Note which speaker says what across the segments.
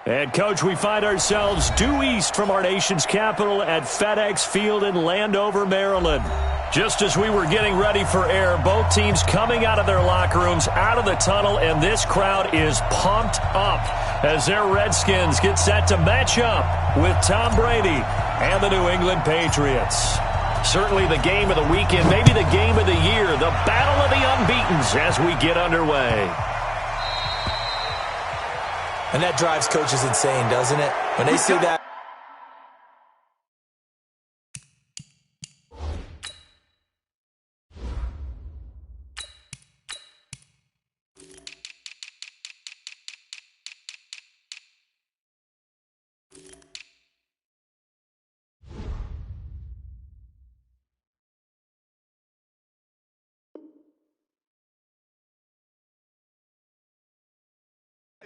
Speaker 1: And, Coach, we find ourselves due east from our nation's capital at FedEx Field in Landover, Maryland. Just as we were getting ready for air, both teams coming out of their locker rooms, out of the tunnel, and this crowd is pumped up as their Redskins get set to match up with Tom Brady and the New England Patriots. Certainly the game of the weekend, maybe the game of the year, the battle of the unbeatens as we get underway.
Speaker 2: And that drives coaches insane, doesn't it? When they see that.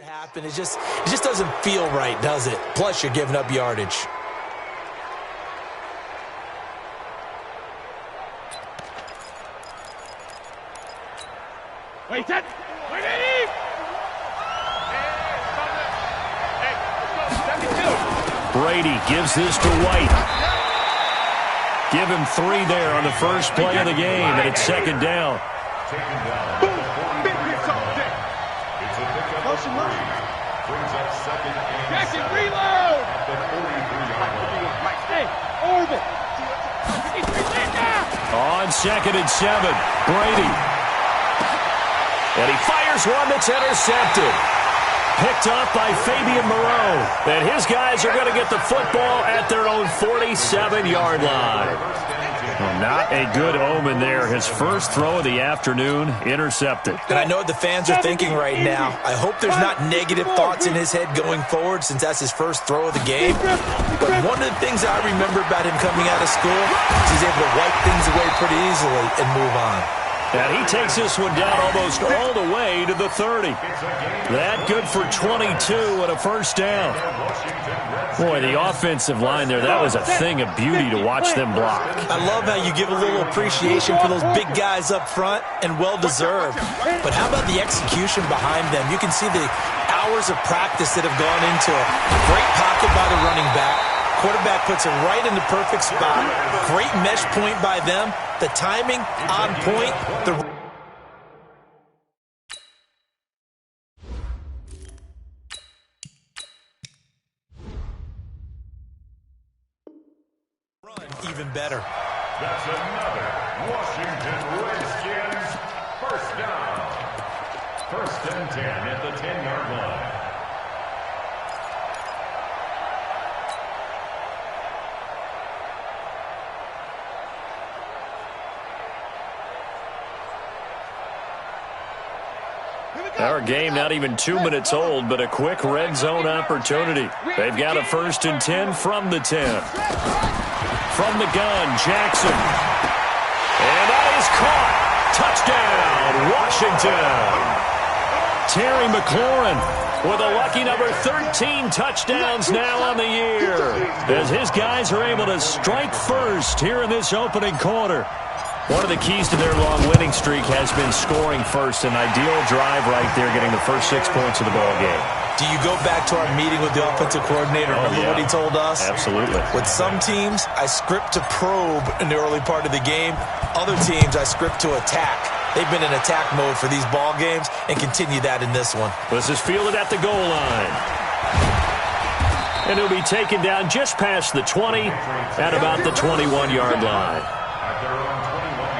Speaker 2: Happen. It just doesn't feel right, does it? Plus, you're giving up yardage.
Speaker 3: Wait, that. Wait,
Speaker 1: Brady gives this to White. Give him 3 there on the first play of the game, and it's second down.
Speaker 3: Jackson, reload! Hey, Orbit!
Speaker 1: On 2nd and 7, Brady. And he fires one that's intercepted. Picked up by Fabian Moreau. And his guys are going to get the football at their own 47-yard line. Well, not a good omen there. His first throw of the afternoon intercepted.
Speaker 2: And I know what the fans are thinking right now. I hope there's not negative thoughts in his head going forward since that's his first throw of the game. But one of the things I remember about him coming out of school is he's able to wipe things away pretty easily and move on.
Speaker 1: And he takes this one down almost all the way to the 30. That good for 22 and a first down. Boy, the offensive line there, that was a thing of beauty to watch them block.
Speaker 2: I love how you give a little appreciation for those big guys up front, and well-deserved. But how about the execution behind them? You can see the hours of practice that have gone into it. Great pocket by the running back. Quarterback puts it right in the perfect spot. Great mesh point by them. The timing on point. Even better.
Speaker 4: That's another Washington Redskins first down. 1st and 10 at the 10-yard line.
Speaker 1: Our game not even 2 minutes old, but a quick red zone opportunity. They've got a 1st and 10 from the 10. From the gun, Jackson. And that is caught. Touchdown, Washington. Terry McLaurin with a lucky number 13 touchdowns now on the year, as his guys are able to strike first here in this opening quarter. One of the keys to their long winning streak has been scoring first. An ideal drive right there, getting the first 6 points of the ball game.
Speaker 2: Do you go back to our meeting with the offensive coordinator? Remember what he told us?
Speaker 1: Absolutely.
Speaker 2: With some teams, I script to probe in the early part of the game. Other teams, I script to attack. They've been in attack mode for these ball games and continue that in this one.
Speaker 1: This is fielded at the goal line. And he'll be taken down just past the 20 at about the 21-yard line.
Speaker 4: At their own 21-yard line.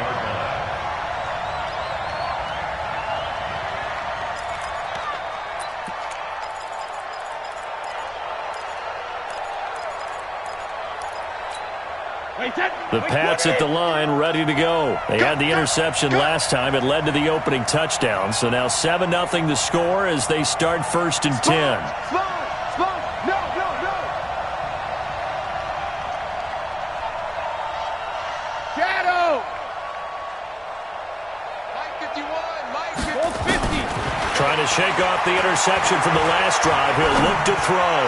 Speaker 1: The Pats at the line, ready to go. They had the interception last time. It led to the opening touchdown. So now 7-0 to score as they start 1st and 10. Trying to shake off the interception from the last drive. He'll look to throw.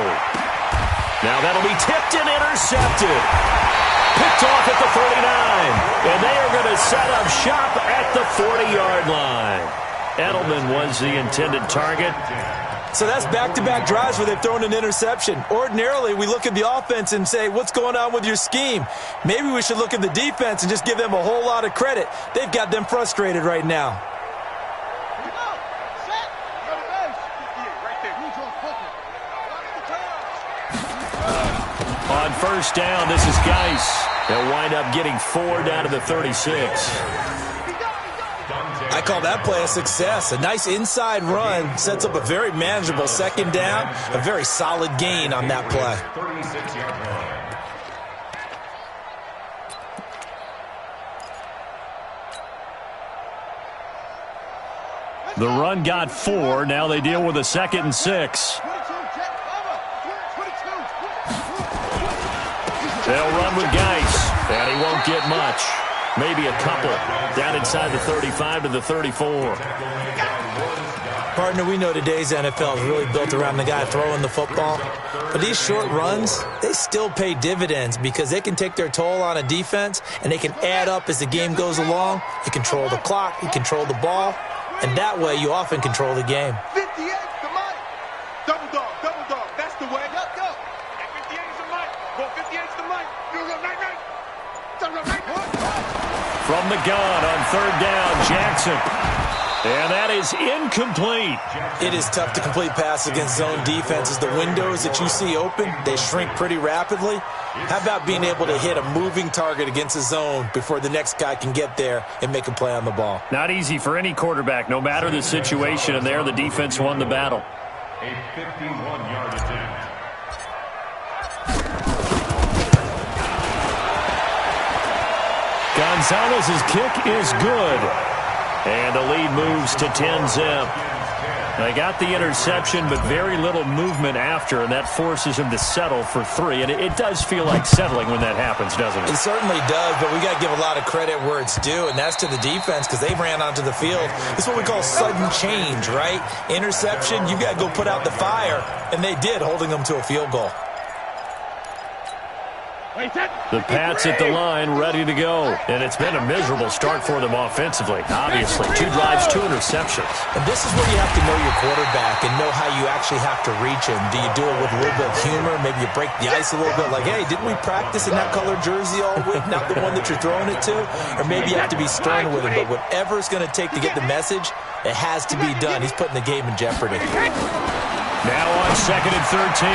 Speaker 1: Now that'll be tipped and intercepted. Picked off at the 39. And they are going to set up shop at the 40-yard line. Edelman was the intended target.
Speaker 2: So that's back-to-back drives where they've thrown an interception. Ordinarily, we look at the offense and say, what's going on with your scheme? Maybe we should look at the defense and just give them a whole lot of credit. They've got them frustrated right now.
Speaker 1: On first down, this is Geis. They'll wind up getting 4 down to the 36.
Speaker 2: I call that play a success. A nice inside run sets up a very manageable second down. A very solid gain on that play.
Speaker 4: 36-yard line.
Speaker 1: The run got 4. Now they deal with a 2nd and 6. They'll run with Geis, and he won't get much. Maybe a couple. Down inside the 35 to the 34.
Speaker 2: Partner, we know today's NFL is really built around the guy throwing the football. But these short runs, they still pay dividends because they can take their toll on a defense, and they can add up as the game goes along. You control the clock, you control the ball, and that way you often control the game.
Speaker 3: 58's the mic. Double dog, that's the way. Go. 58's the mic. Well, 58's the mic. You go night.
Speaker 1: From the gun on third down, Jackson. And that is incomplete.
Speaker 2: It is tough to complete passes against zone defenses. The windows that you see open, they shrink pretty rapidly. How about being able to hit a moving target against a zone before the next guy can get there and make a play on the ball?
Speaker 1: Not easy for any quarterback, no matter the situation. And there, the defense won the battle.
Speaker 4: A 51-yard attempt.
Speaker 1: Gonzalez's kick is good. And the lead moves to 10-zip. They got the interception, but very little movement after, and that forces him to settle for 3. And it does feel like settling when that happens, doesn't it?
Speaker 2: It certainly does, but we got to give a lot of credit where it's due, and that's to the defense because they ran onto the field. It's what we call sudden change, right? Interception, you got to go put out the fire, and they did, holding them to a field goal.
Speaker 1: The Pats at the line, ready to go. And it's been a miserable start for them offensively. Obviously, 2 drives, 2 interceptions.
Speaker 2: And this is where you have to know your quarterback and know how you actually have to reach him. Do you do it with a little bit of humor? Maybe you break the ice a little bit like, hey, didn't we practice in that colored jersey all week? Not the one that you're throwing it to? Or maybe you have to be stern with him. But whatever it's going to take to get the message, it has to be done. He's putting the game in jeopardy.
Speaker 1: Now on 2nd and 13.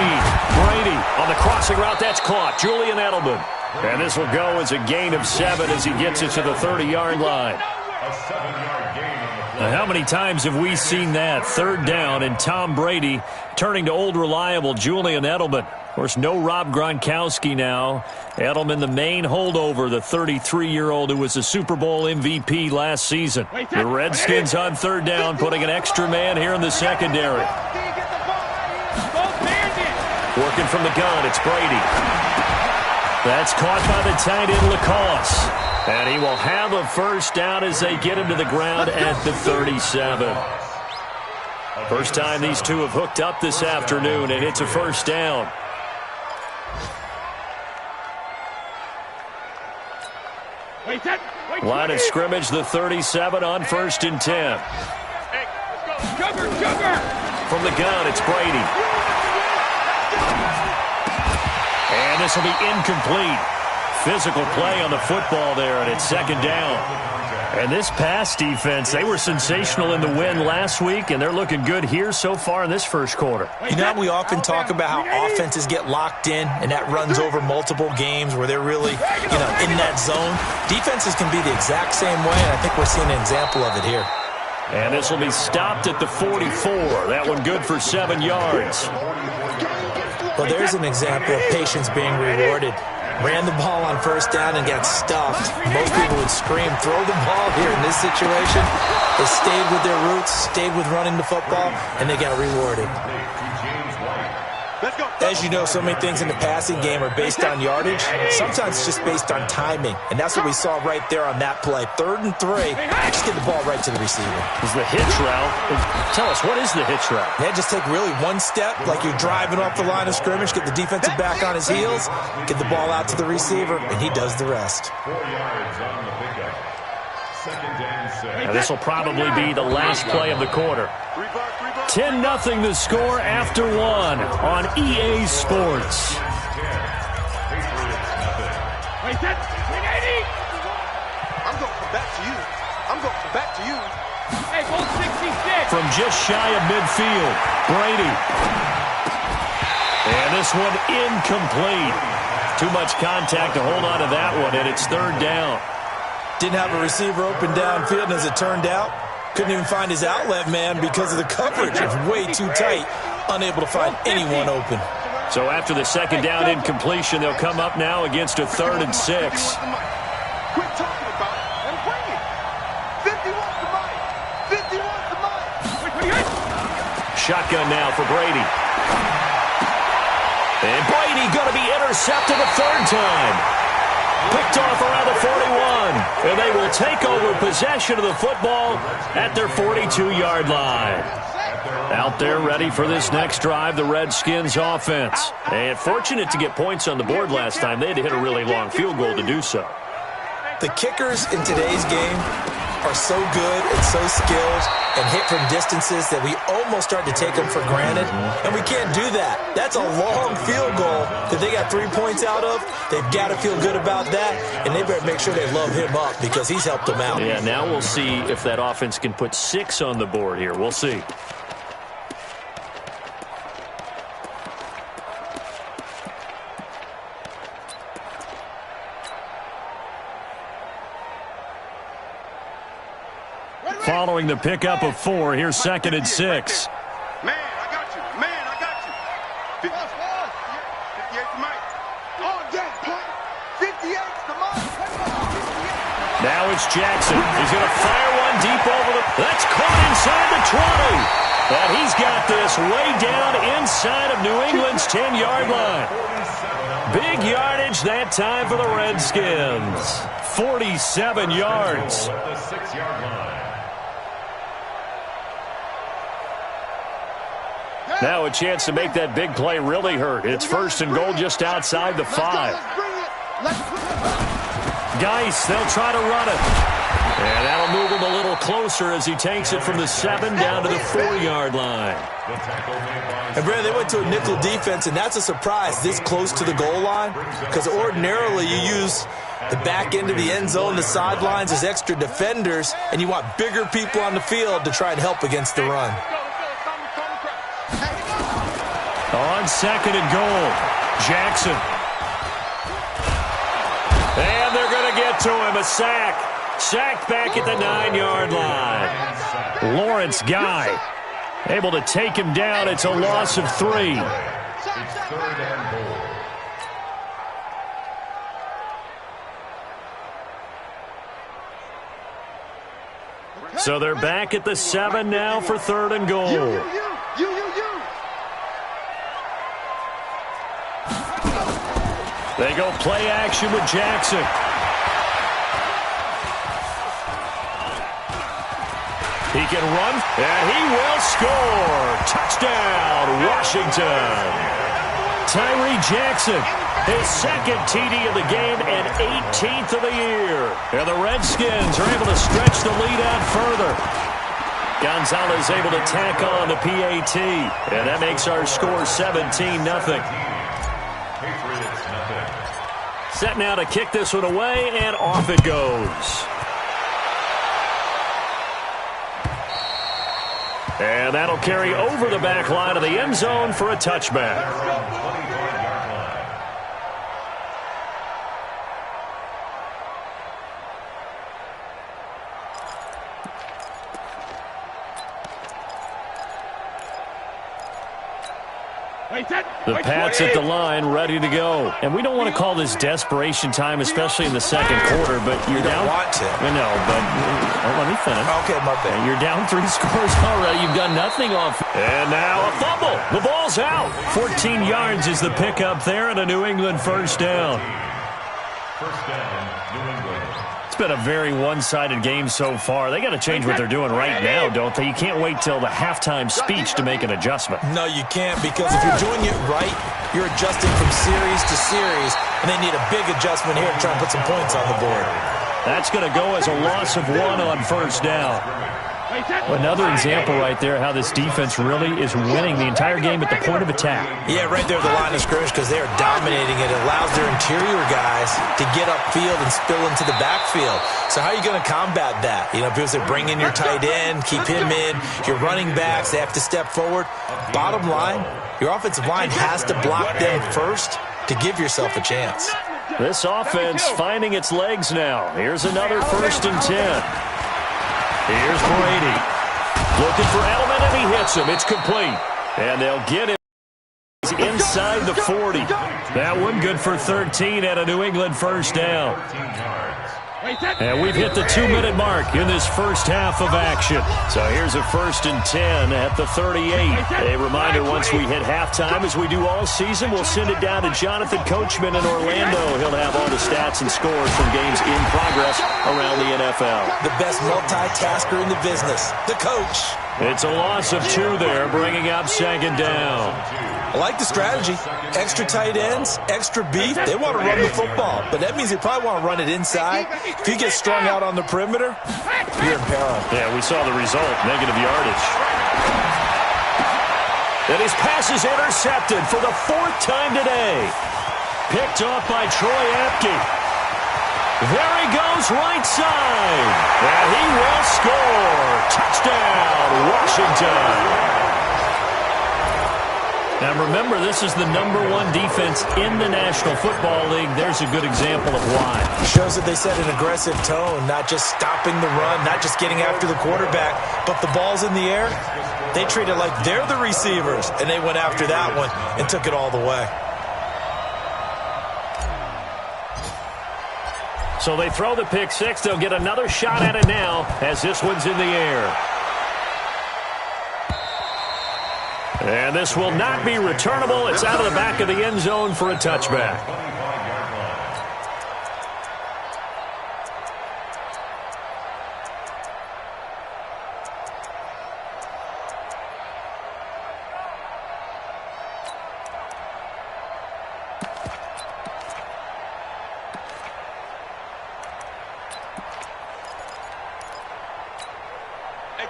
Speaker 1: Brady on the crossing route. That's caught. Julian Edelman. And this will go as a gain of 7 as he gets it to the 30-yard line.
Speaker 4: A 7-yard gain on the play.
Speaker 1: Now, how many times have we seen that? 3rd down and Tom Brady turning to old reliable Julian Edelman. Of course, no Rob Gronkowski now. Edelman, the main holdover, the 33-year-old who was the Super Bowl MVP last season. The Redskins on 3rd down, putting an extra man here in the secondary. Working from the gun, it's Brady. That's caught by the tight end, Lacoste. And he will have a first down as they get him to the ground at the 37. First time these two have hooked up this afternoon, and it's a first down. Line of scrimmage, the 37 on 1st and 10. From the gun, it's Brady. And this will be incomplete. Physical play on the football there, and it's 2nd down. And this pass defense, they were sensational in the win last week, and they're looking good here so far in this first quarter.
Speaker 2: You know, we often talk about how offenses get locked in, and that runs over multiple games where they're really, in that zone. Defenses can be the exact same way, and I think we're seeing an example of it here.
Speaker 1: And this will be stopped at the 44. That one good for 7 yards.
Speaker 2: Well, there's an example of patience being rewarded. Ran the ball on 1st down and got stuffed. Most people would scream, throw the ball here in this situation. They stayed with their roots, stayed with running the football, and they got rewarded. As you know, so many things in the passing game are based on yardage. Sometimes it's just based on timing, and that's what we saw right there on that play. 3rd and 3, just get the ball right to the receiver.
Speaker 1: Is the hitch route. Tell us, what is the hitch route?
Speaker 2: Yeah, just take really one step, like you're driving off the line of scrimmage, get the defensive back on his heels, get the ball out to the receiver, and he does the rest.
Speaker 4: 4 yards on the pickup.
Speaker 1: And this will probably be the last play of the quarter. 10-0 the score after one on EA Sports.
Speaker 3: I'm going to come back to you. I'm going to come back to you. Hey, goal 66.
Speaker 1: From just shy of midfield, Brady. And this one incomplete. Too much contact to hold on to that one, and it's third down.
Speaker 2: Didn't have a receiver open downfield, and as it turned out, couldn't even find his outlet man because of the coverage. It was way too tight, unable to find anyone open.
Speaker 1: So after the second down incompletion, they'll come up now against a 3rd and 6.
Speaker 3: Quit talking about it and bring it. 50 wants the mic. 50 wants the mic.
Speaker 1: Shotgun now for Brady. And Brady going to be intercepted a 3rd time. Picked off around the 41. And they will take over possession of the football at their 42-yard line. Out there ready for this next drive, the Redskins offense. And fortunate to get points on the board last time. They had to hit a really long field goal to do so.
Speaker 2: The kickers in today's game are so good and so skilled and hit from distances that we almost start to take them for granted. And we can't do that. That's a long field goal that they got 3 points out of. They've got to feel good about that, and they better make sure they love him up because he's helped them out.
Speaker 1: Yeah, now we'll see if that offense can put 6 on the board here. We'll see. Following the pickup of 4, here's 2nd and 6.
Speaker 3: Man, I got you. Man, I got you. 58's the mic. Oh, yeah, point. 58's the mic.
Speaker 1: Now it's Jackson. He's going to fire one deep over the... That's caught inside the 20. But he's got this way down inside of New England's 10-yard line. Big yardage that time for the Redskins. 47 yards.
Speaker 4: The 6-yard line.
Speaker 1: Now a chance to make that big play really hurt. It's 1st and goal just outside the 5. Geis, they'll try to run it. And that'll move him a little closer as he takes it from the 7 down to the 4-yard line.
Speaker 2: And, Brad, they went to a nickel defense, and that's a surprise this close to the goal line because ordinarily you use the back end of the end zone, the sidelines as extra defenders, and you want bigger people on the field to try and help against the run.
Speaker 1: On 2nd and goal, Jackson. And they're going to get to him, a sack. Sacked back at the 9-yard line. Lawrence Guy able to take him down. It's a loss of 3.
Speaker 4: It's 3rd and goal.
Speaker 1: So they're back at the 7 now for 3rd and goal. They go play action with Jackson. He can run, and he will score. Touchdown, Washington. Tyree Jackson, his 2nd TD of the game and 18th of the year. And the Redskins are able to stretch the lead out further. Gonzalez able to tack on the PAT, and that makes our score 17-0. Set now to kick this one away, and off it goes. And that'll carry over the back line of the end zone for a touchback. The Pats at the line, ready to go. And we don't want to call this desperation time, especially in the 2nd quarter, but you're down.
Speaker 2: You don't want to.
Speaker 1: I know, but let me finish.
Speaker 2: Okay, my bad.
Speaker 1: You're down 3 scores already. You've done nothing off. And now a fumble. The ball's out. 14 yards is the pickup there, and a New England 1st down.
Speaker 4: 1st down, New England.
Speaker 1: It's been a very one-sided game so far. They got to change what they're doing right now, don't they? You can't wait till the halftime speech to make an adjustment.
Speaker 2: No, you can't, because if you're doing it right, you're adjusting from series to series, and they need a big adjustment here to try and put some points on the board.
Speaker 1: That's going to go as a loss of 1 on first down. Another example right there how this defense really is winning the entire game at the point of attack.
Speaker 2: Yeah, right there at the line of scrimmage because they are dominating it. It allows their interior guys to get upfield and spill into the backfield. So how are you going to combat that? You know, people say bring in your tight end, keep him in. Your running backs, they have to step forward. Bottom line, your offensive line has to block them first to give yourself a chance.
Speaker 1: This offense finding its legs now. Here's another 1st and 10. Here's Brady. Looking for Edelman, and he hits him. It's complete. And they'll get him inside the 40. That one good for 13 and a New England first down. And we've hit the 2-minute mark in this first half of action. So here's a 1st and 10 at the 38. A reminder, once we hit halftime, as we do all season, we'll send it down to Jonathan Coachman in Orlando. He'll have all the stats and scores from games in progress around the NFL.
Speaker 2: The best multitasker in the business, the coach.
Speaker 1: It's a loss of 2 there, bringing up 2nd down.
Speaker 2: I like the strategy. Extra tight ends, extra beef. They want to run the football, but that means they probably want to run it inside. If you get strung out on the perimeter, you're in peril.
Speaker 1: Yeah, we saw the result, negative yardage. And his pass is intercepted for the 4th time today. Picked off by Troy Apke. There he goes, right side. And he will score. Touchdown, Washington. Now, remember, this is the #1 defense in the National Football League. There's a good example of why.
Speaker 2: Shows that they set an aggressive tone, not just stopping the run, not just getting after the quarterback, but the ball's in the air. They treat it like they're the receivers, and they went after that one and took it all the way.
Speaker 1: So they throw the pick 6. They'll get another shot at it now as this one's in the air. And this will not be returnable. It's out of the back of the end zone for a touchback.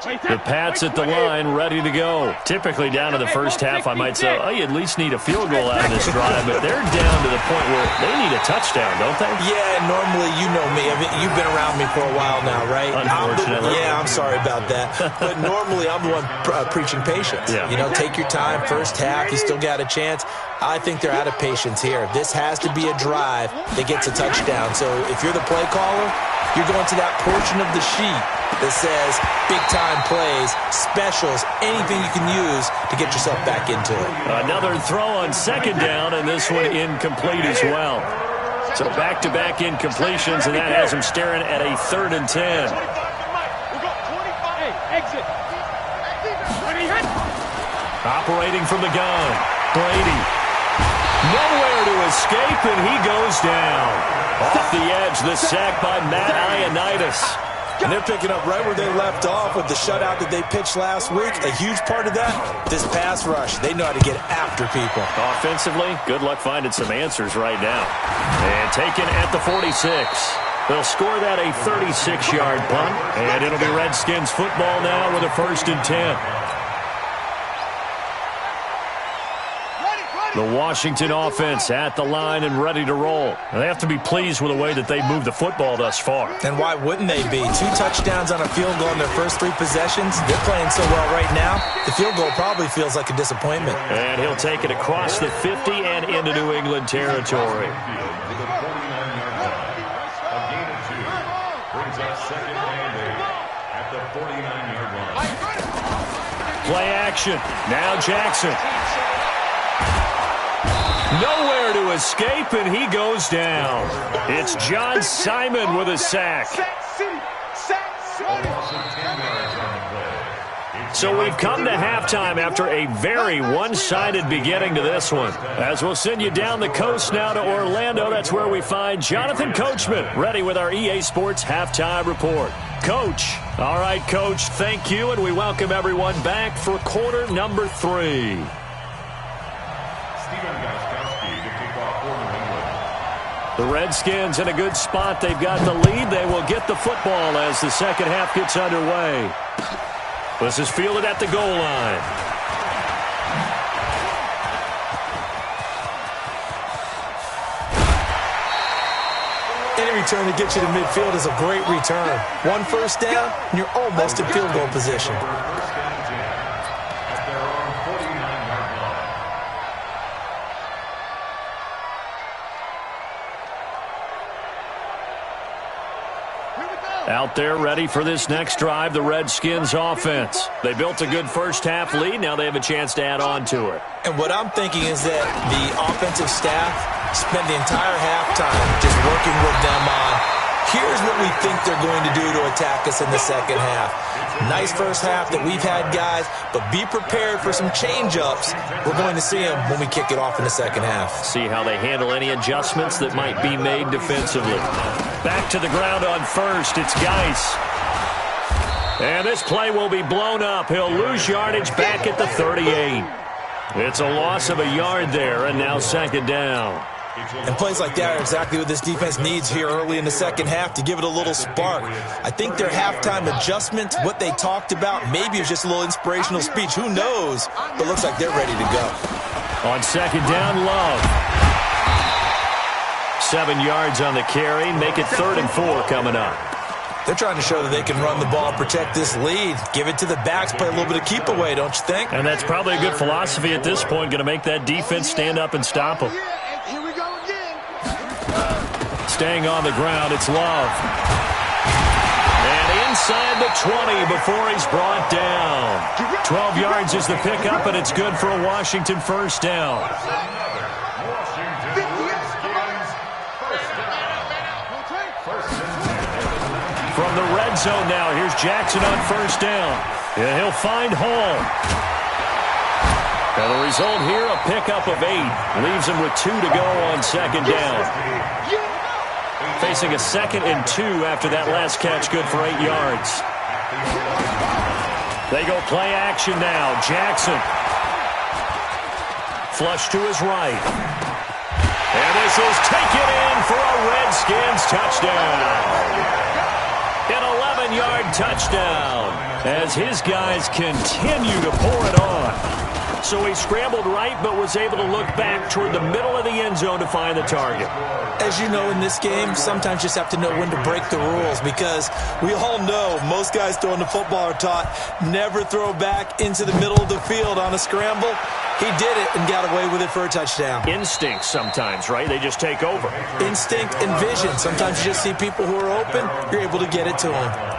Speaker 1: The Pats at the line, ready to go. Typically down to the first half, I might say, oh, you at least need a field goal out of this drive, but they're down to the point where they need a touchdown, don't they?
Speaker 2: Yeah, normally, you know me. I mean, you've been around me for a while now, right?
Speaker 1: Unfortunately.
Speaker 2: I'm sorry about that. But normally, I'm the one preaching patience.
Speaker 1: Yeah.
Speaker 2: You know, take your time, first half, you still got a chance. I think they're out of patience here. This has to be a drive that gets a touchdown. So if you're the play caller, you're going to that portion of the sheet that says big-time plays, specials, anything you can use to get yourself back into it.
Speaker 1: Another throw on 2nd down, and this one incomplete as well. So back-to-back incompletions, and that has him staring at a 3rd and 10. Operating from the gun, Brady. Nowhere to escape, and he goes down. Off the edge, the sack by Matt Ioannidis.
Speaker 2: And they're picking up right where they left off with the shutout that they pitched last week. A huge part of that, this pass rush. They know how to get after people.
Speaker 1: Offensively, good luck finding some answers right now. And taken at the 46. They'll score that a 36-yard punt, and it'll be Redskins football now with a 1st and 10. The Washington offense at the line and ready to roll. They have to be pleased with the way that they moved the football thus far.
Speaker 2: And why wouldn't they be? 2 touchdowns on a field goal in their first 3 possessions. They're playing so well right now, the field goal probably feels like a disappointment.
Speaker 1: And he'll take it across the 50 and into New England territory. Play action. Now Jackson. Nowhere to escape, and he goes down. It's John Simon with a sack. So we've come to halftime after a very one-sided beginning to this one. As we'll send you down the coast now to Orlando, that's where we find Jonathan Coachman, ready with our EA Sports Halftime Report. Coach. All right, Coach, thank you, and we welcome everyone back for quarter number 3. The Redskins in a good spot. They've got the lead. They will get the football as the second half gets underway. This is fielded at the goal line.
Speaker 2: Any return to get you to midfield is a great return. One first down, and you're almost in field goal position.
Speaker 1: Out there ready for this next drive, the Redskins offense. They built a good first half lead. Now they have a chance to add on to it.
Speaker 2: And what I'm thinking is that the offensive staff spent the entire halftime just working with them on, here's what we think they're going to do to attack us in the second half. Nice first half that we've had, guys, but be prepared for some change-ups. We're going to see them when we kick it off in the second half.
Speaker 1: See how they handle any adjustments that might be made defensively. Back to the ground on first. It's Geis. And this play will be blown up. He'll lose yardage back at the 38. It's a loss of a yard there, and now second down.
Speaker 2: And plays like that are exactly what this defense needs here early in the second half to give it a little spark. I think their halftime adjustments, what they talked about, maybe it was just a little inspirational speech. Who knows? But looks like they're ready to go.
Speaker 1: On second down, Love. 7 yards on the carry. Make it 3rd and 4 coming up.
Speaker 2: They're trying to show that they can run the ball, protect this lead. Give it to the backs, play a little bit of keep away, don't you think?
Speaker 1: And that's probably a good philosophy at this point. Going to make that defense stand up and stop them. Staying on the ground, it's Love. And inside the 20 before he's brought down. 12 yards is the pickup, and it's good for a Washington first down. From the red zone now, here's Jackson on first down. Yeah, he'll find Hall. And the result here, a pickup of 8. Leaves him with 2 to go on second down. Facing a 2nd and 2 after that last catch, good for 8 yards. They go play action now. Jackson. Flush to his right. And this is taken in for a Redskins touchdown. An 11-yard touchdown as his guys continue to pour it on. So he scrambled right but was able to look back toward the middle of the end zone to find the target.
Speaker 2: As you know, in this game, sometimes you just have to know when to break the rules because we all know most guys throwing the football are taught never throw back into the middle of the field on a scramble. He did it and got away with it for a touchdown.
Speaker 1: Instinct sometimes, right? They just take over.
Speaker 2: Instinct and vision. Sometimes you just see people who are open, you're able to get it to them.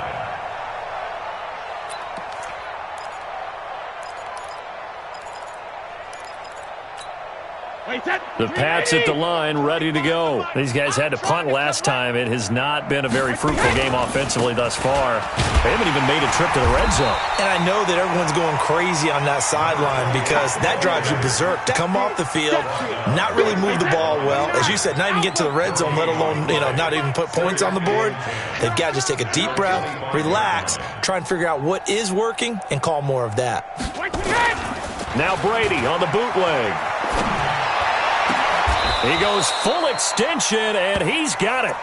Speaker 1: The Pats at the line, ready to go. These guys had to punt last time. It has not been a very fruitful game offensively thus far. They haven't even made a trip to the red zone.
Speaker 2: And I know that everyone's going crazy on that sideline because that drives you berserk. To come off the field, not really move the ball well. As you said, not even get to the red zone, let alone, not even put points on the board. They've got to just take a deep breath, relax, try and figure out what is working, and call more of that.
Speaker 1: Now Brady on the bootleg. He goes full extension, and he's got it.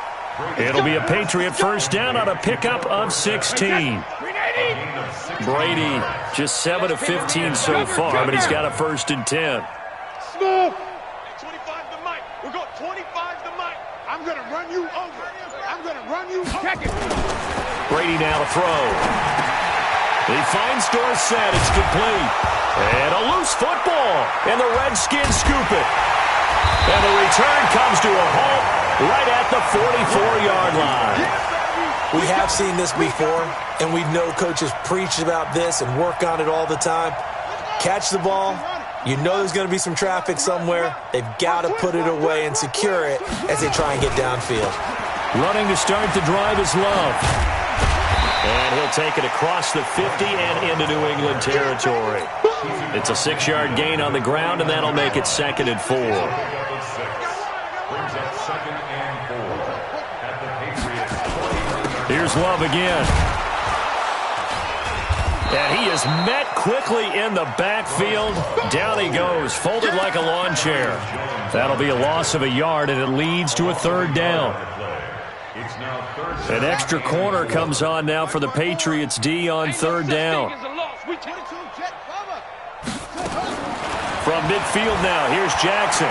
Speaker 1: It'll be a Patriot first down on a pickup of 16. Brady just 7 of 15 so far, but he's got a 1st and 10.
Speaker 3: Smooth. 25 to Mike. We're going 25 to Mike. I'm going to run you over. I'm going to run you over. Check it.
Speaker 1: Brady now to throw. He finds Dorsett. It's complete. And a loose football. And the Redskins scoop it. And the return comes to a halt right at the 44-yard line.
Speaker 2: We have seen this before, and we know coaches preach about this and work on it all the time. Catch the ball. You know there's going to be some traffic somewhere. They've got to put it away and secure it as they try and get downfield.
Speaker 1: Running to start the drive is Love. And he'll take it across the 50 and into New England territory. It's a 6-yard gain on the ground, and that'll make it 2nd and 4. Here's Love again. And he is met quickly in the backfield. Down he goes, folded like a lawn chair. That'll be a loss of a yard, and it leads to a third down. An extra corner comes on now for the Patriots D on third down. From midfield now, here's Jackson.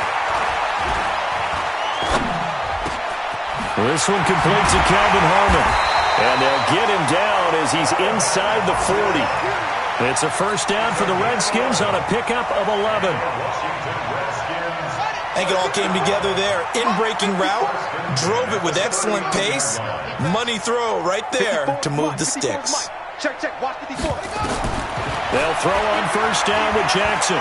Speaker 1: This one completes to Calvin Harmon. And they'll get him down as he's inside the 40. It's a first down for the Redskins on a pickup of 11.
Speaker 2: I think it all came together there. In-breaking route, drove it with excellent pace. Money throw right there to move the sticks.
Speaker 1: They'll throw on first down with Jackson.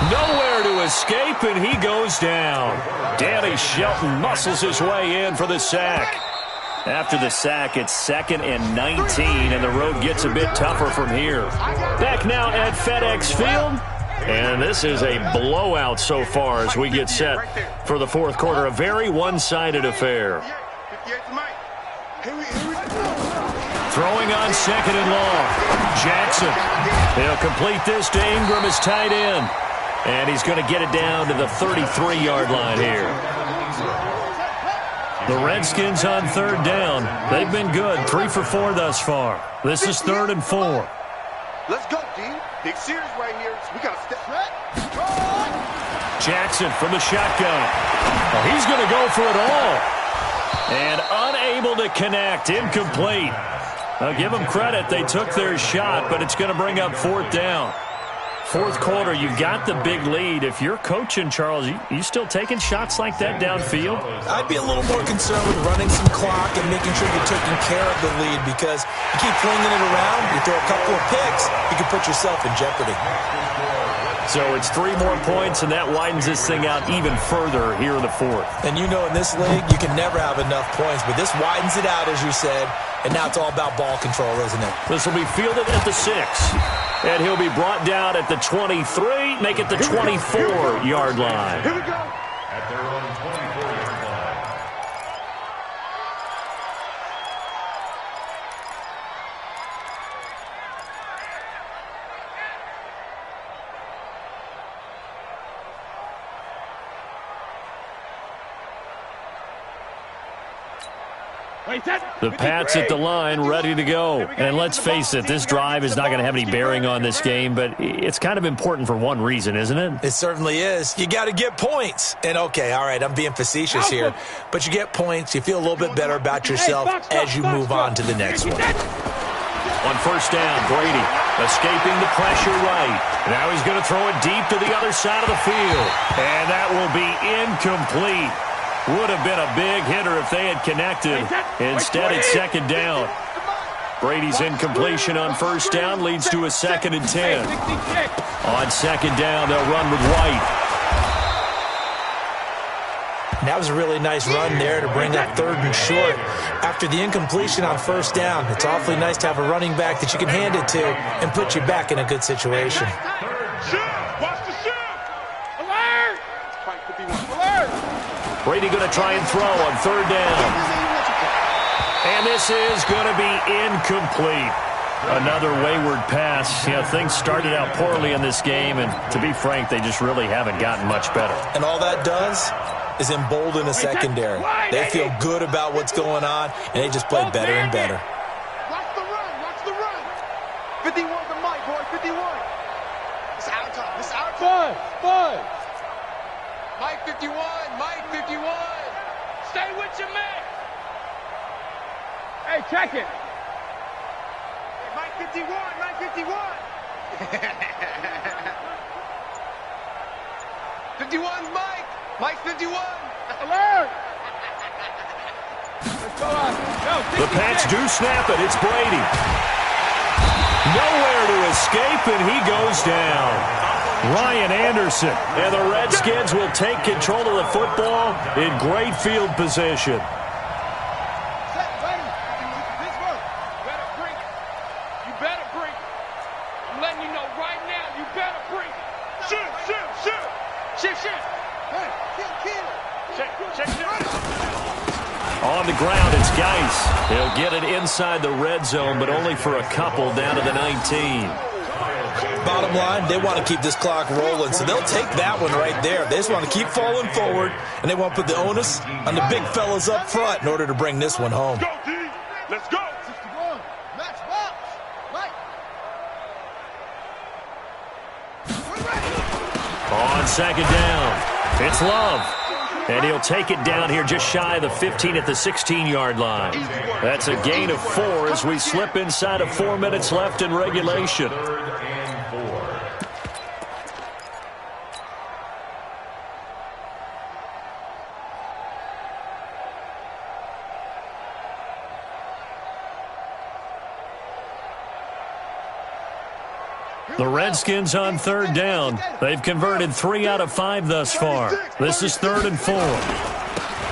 Speaker 1: Nowhere to escape, and he goes down. Danny Shelton muscles his way in for the sack. After the sack, it's 2nd and 19, and the road gets a bit tougher from here. Back now at FedEx Field, and this is a blowout so far as we get set for the fourth quarter. A very one-sided affair. Throwing on 2nd and long. Jackson. He'll complete this to Ingram as tight end. And he's going to get it down to the 33-yard line here. The Redskins on third down. They've been good, 3 for 4 thus far. This is 3rd and 4.
Speaker 3: Let's go, D. Big series right here. So we got to step back.
Speaker 1: Jackson from the shotgun. Oh, he's going to go for it all. And unable to connect. Incomplete. I'll give them credit. They took their shot, but it's going to bring up 4th down. Fourth quarter, you've got the big lead. If you're coaching, Charles, you still taking shots like that downfield?
Speaker 2: I'd be a little more concerned with running some clock and making sure you're taking care of the lead, because you keep flinging it around, you throw a couple of picks, you can put yourself in jeopardy.
Speaker 1: So it's 3 more points, and that widens this thing out even further here in the fourth.
Speaker 2: And you know in this league, you can never have enough points, but this widens it out, as you said, and now it's all about ball control, isn't it?
Speaker 1: This will be fielded at the 6. And he'll be brought down at the 23, make it the 24-yard line.
Speaker 3: Here we go.
Speaker 4: At their own 24-yard line.
Speaker 1: The Pats at the line, ready to go. And let's face it, this drive is not going to have any bearing on this game, but it's kind of important for one reason, isn't it?
Speaker 2: It certainly is. You got to get points. And, okay, all right, I'm being facetious here, but you get points, you feel a little bit better about yourself as you move on to the next one.
Speaker 1: On first down, Brady escaping the pressure right. Now he's going to throw it deep to the other side of the field. And that will be incomplete. Would have been a big hitter if they had connected. Instead, it's 2nd down. Brady's incompletion on first down leads to a 2nd and 10. On 2nd down, they'll run with White.
Speaker 2: And that was a really nice run there to bring up 3rd and short. After the incompletion on first down, it's awfully nice to have a running back that you can hand it to and put you back in a good situation.
Speaker 3: Watch the shoot. Alert.
Speaker 1: Brady going to try and throw on 3rd down. And this is going to be incomplete. Another wayward pass. You know, things started out poorly in this game, and to be frank, they just really haven't gotten much better.
Speaker 2: And all that does is embolden the secondary. They feel good about what's going on, and they just play better and better.
Speaker 3: Watch the run. Watch the run. 51 to Mike, boy. 51. It's our time. It's our time. Fun. Mike 51. Mike 51. Stay with your man. Hey, check it. Hey, Mike 51. Mike 51. 51's Mike. Mike 51. Alert. Let's go on.
Speaker 1: The Pats do snap it. It's Brady. Nowhere to escape, and he goes down. Ryan Anderson, and the Redskins will take control of the football in great field position.
Speaker 3: You better bring it. I'm letting you know right now, you better bring it. Shoot, shoot, shoot. Shoot, shoot. Hey, kill. Check.
Speaker 1: On the ground, it's Geis. He'll get it inside the red zone, but only for a couple down to the 19.
Speaker 2: Bottom line, they want to keep this clock rolling, so they'll take that one right there. They just want to keep falling forward, and they want to put the onus on the big fellas up front in order to bring this one home.
Speaker 3: Go, D. Let's go. 61. Max box. Mike.
Speaker 1: On second down, it's Love. And he'll take it down here just shy of the 15 at the 16-yard line. That's a gain of 4 as we slip inside of 4 minutes left in regulation. The Redskins on third down. They've converted 3 out of 5 thus far. This is 3rd and 4.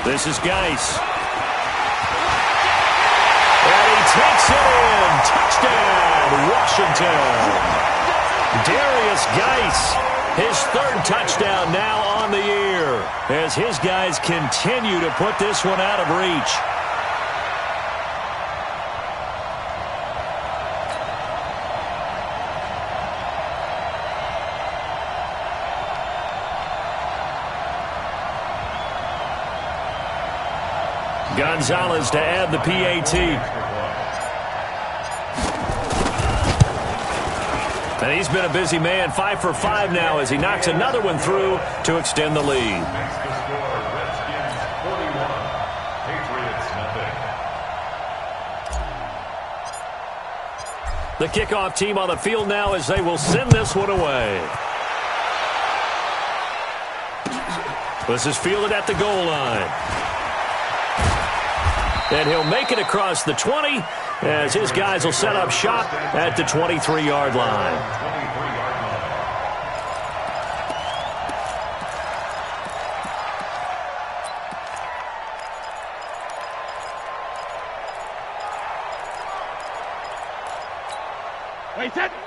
Speaker 1: This is Geis. And he takes it in. Touchdown, Washington. Darius Geis, his 3rd touchdown now on the year as his guys continue to put this one out of reach. Gonzalez to add the PAT. And he's been a busy man, 5 for 5 now as he knocks another one through to extend the lead.
Speaker 4: Redskins 41, Patriots nothing.
Speaker 1: The kickoff team on the field now as they will send this one away. This is fielded at the goal line. And he'll make it across the 20 as his guys will set up shop at the 23-yard line.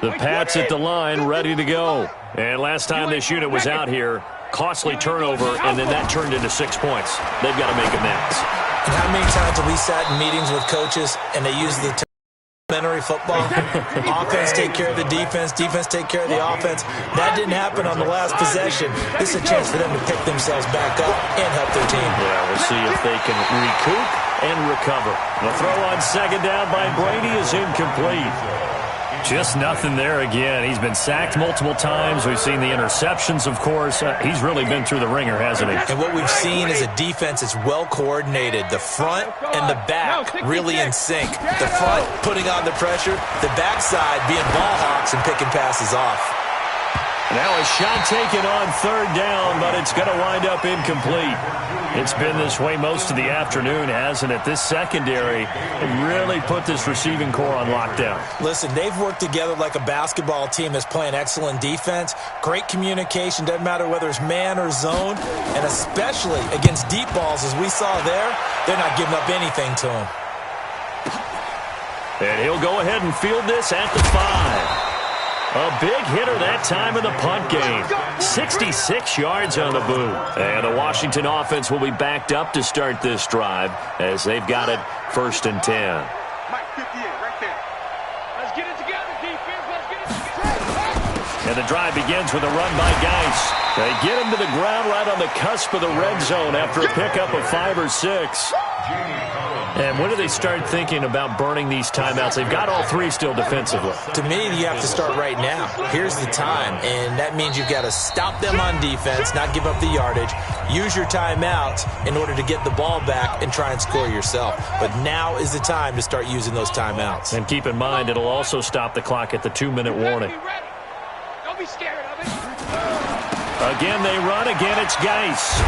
Speaker 1: The Pats at the line, ready to go. And last time this unit was out here, costly turnover, and then that turned into 6 points. They've got to make amends.
Speaker 2: And how many times have we sat in meetings with coaches and they use the complementary football? Offense take care of the defense, defense take care of the offense. That didn't happen on the last possession. This is a chance for them to pick themselves back up and help their team.
Speaker 1: Yeah, we'll see if they can recoup and recover. The throw on second down by Brady is incomplete. Just nothing there again. He's been sacked multiple times. We've seen the interceptions, of course. He's really been through the ringer, hasn't he?
Speaker 2: And what we've seen is a defense that's well coordinated. The front and the back really in sync. The front putting on the pressure, the backside being ball hawks and picking passes off.
Speaker 1: Now a shot taken on third down, but it's going to wind up incomplete. It's been this way most of the afternoon, hasn't it? This secondary really put this receiving core on lockdown.
Speaker 2: Listen, they've worked together like a basketball team that's playing excellent defense. Great communication, doesn't matter whether it's man or zone, and especially against deep balls as we saw there, they're not giving up anything to them.
Speaker 1: And he'll go ahead and field this at the 5. A big hitter that time in the punt game. 66 yards on the boot. And the Washington offense will be backed up to start this drive as they've got it 1st and 10.
Speaker 3: Mike 58, right there. Let's get it together, defense. Let's get it together.
Speaker 1: And the drive begins with a run by Geis. They get him to the ground right on the cusp of the red zone after a pickup of 5 or 6. And when do they start thinking about burning these timeouts? They've got all 3 still defensively.
Speaker 2: To me, you have to start right now. Here's the time, and that means you've got to stop them on defense, not give up the yardage, use your timeouts in order to get the ball back and try and score yourself. But now is the time to start using those timeouts.
Speaker 1: And keep in mind, it'll also stop the clock at the 2-minute warning.
Speaker 3: Don't be scared of it.
Speaker 1: Again, they run. Again, it's Geis.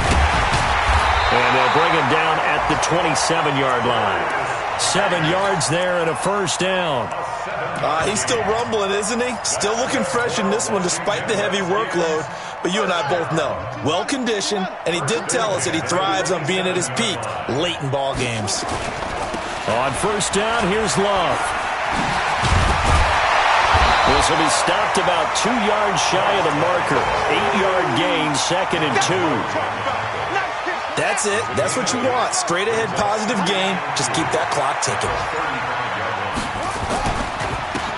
Speaker 1: And they'll bring him down at the 27-yard line. 7 yards there and a first down.
Speaker 2: He's still rumbling, isn't he? Still looking fresh in this one despite the heavy workload. But you and I both know, well-conditioned, and he did tell us that he thrives on being at his peak late in ball games.
Speaker 1: On first down, here's Love. This will be stopped about 2 yards shy of the marker. 8-yard gain, 2nd and 2.
Speaker 2: That's it. That's what you want. Straight ahead, positive game. Just keep that clock ticking.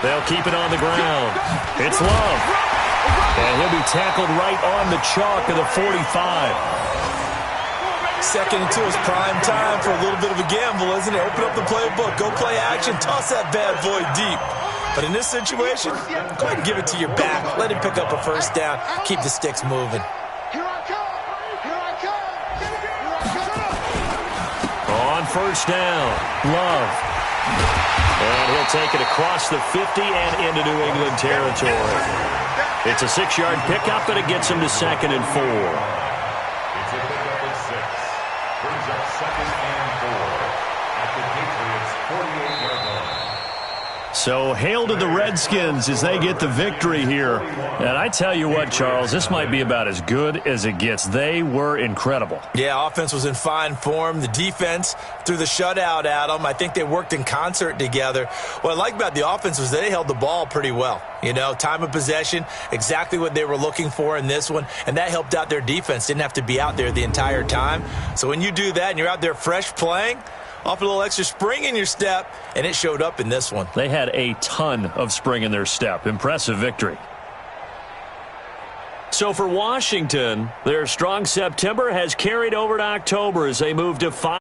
Speaker 1: They'll keep it on the ground. It's Love. And he'll be tackled right on the chalk of the 45.
Speaker 2: Second into his prime time for a little bit of a gamble, isn't it? Open up the playbook. Go play action. Toss that bad boy deep. But in this situation, go ahead and give it to your back. Let him pick up a first down. Keep the sticks moving.
Speaker 3: Here I come. Here I come. Here I come.
Speaker 1: On first down, Love. And he'll take it across the 50 and into New England territory. It's a 6-yard pickup, and it gets him to 2nd and 4.
Speaker 4: It's a pickup of 6. Brings up 2nd and 4 at the Patriots' 48-yard line.
Speaker 1: So hail to the Redskins as they get the victory here. And I tell you what, Charles, this might be about as good as it gets. They were incredible.
Speaker 2: Yeah, offense was in fine form. The defense threw the shutout at them. I think they worked in concert together. What I like about the offense was they held the ball pretty well. You know, time of possession, exactly what they were looking for in this one, and that helped out their defense. Didn't have to be out there the entire time. So when you do that and you're out there fresh playing, off a little extra spring in your step, and it showed up in this one.
Speaker 1: They had a ton of spring in their step. Impressive victory. So for Washington, their strong September has carried over to October as they move to 5.